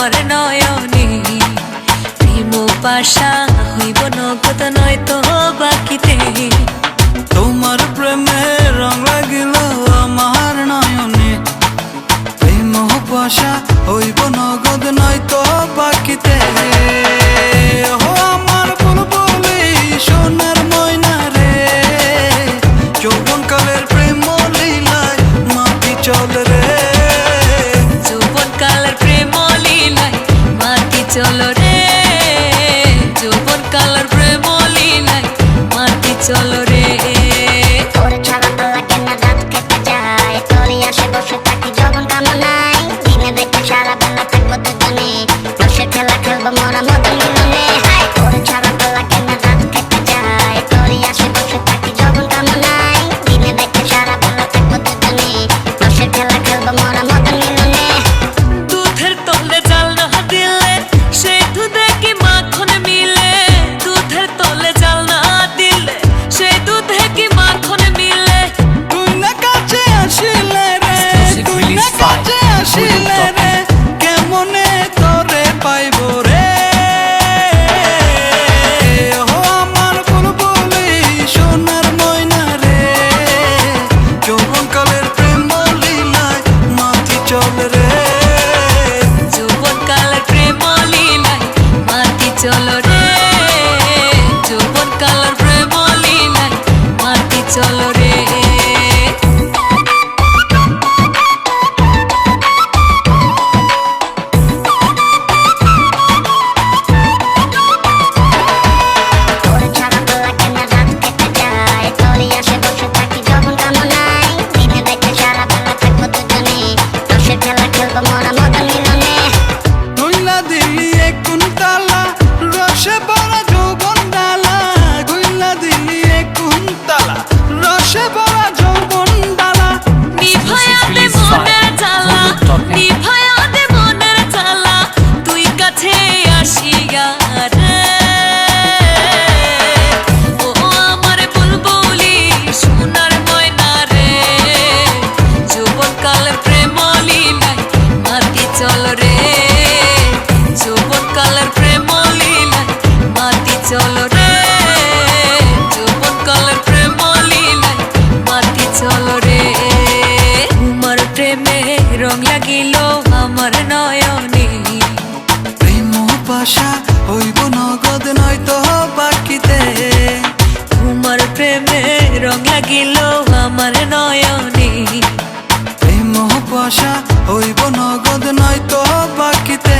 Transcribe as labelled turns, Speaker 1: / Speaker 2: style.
Speaker 1: আমার নয়নে। প্রেম পাশা হইব নগদ নয়তো বাকিতে।
Speaker 2: তোমার প্রেমে রং লাগিল আমার নয়নে। প্রেম পাশা হইব নগদ নয়তো বাকিতে। আমার বুলবুলি সোনার ময়না রে, যৌবনকালের প্রেম লীলায় মাটি চল রে।
Speaker 1: যৌবনকালের প্রেম লীলায় মাটি চল রে। যৌবনকালের প্রেম লীলায় মাটি চল রে।
Speaker 3: তোর ছাড়া পাল্লা কেন রাত কেটে যায়, তোরই আসে বসে থাকি যৌবন কামনায়। দিনে দেখে সারা বেলা থাকবো দুজনে, রসের খেলা খেলবো মোরা মদন মিলনে। তোর ছাড়া পাল্লা কেন রাত কেটে যায়, তোরই আসে বসে থাকি যৌবন কামনায়। দিনে দেখে সারা বেলা থাকবো দুজনে, রসের খেলা খেলবো মোরা মদন মিলনে।
Speaker 1: দুধের তলে জাল না দিলে সেই দুধে কি মাখন মিলে। দুধের তলে জাল না দিলে সেই দুধে কি মাখন মিলে।
Speaker 2: তুই না কাছে আসিলে রে, তুই না কাছে আসিলে রে, কেমনে তোরে পাইব রে। আমার বুলবুলি সোনার ময়না রে, যৌবনকালের প্রেম লীলায় মাটি চল রে।
Speaker 1: যৌবনকালের প্রেম লীলায় মাটি চল রে। যৌবনকালের প্রেম লীলায় মাটি চল রে।
Speaker 3: তোর ছাড়া পাল্লা কেন রাত কেটে যায়, তোরই আসে বসে থাকি যৌবন কামনায়। দিনে দেখে সারা বেলা থাকবো দুজনে, রসের খেলা খেলবো মোরা মদন মিলনে।
Speaker 2: গুইলা দিলি এক কুন্তলা রসে ভরা যৌবন ডালা। গুইলা দিলি এক কুন্তলা রসে ভরা যৌবন ডালা।
Speaker 1: নিভায়া দে মনের জ্বালা, নিভায়া দে মনের জ্বালা, তুই কাছে আসিয়া রে। ও আমার বুলবুলি সোনার ময়না রে, যৌবনকালের প্রেম লীলায় মাটি চল রে। যৌবনকালের প্রেম লীলায় মাটি চল রে। যৌবনকালের প্রেম লীলায় মাটি চল রে। তোমার প্রেমে রং লাগিল আমার নয়নে।
Speaker 2: প্রেম পাশা হইব নগদ নয়তো বাকিতে।
Speaker 1: তোমার প্রেমে রং লাগিল আমার নয়নে।
Speaker 2: প্রেম পাশা হইব নগদ নয়তো বাকিতে।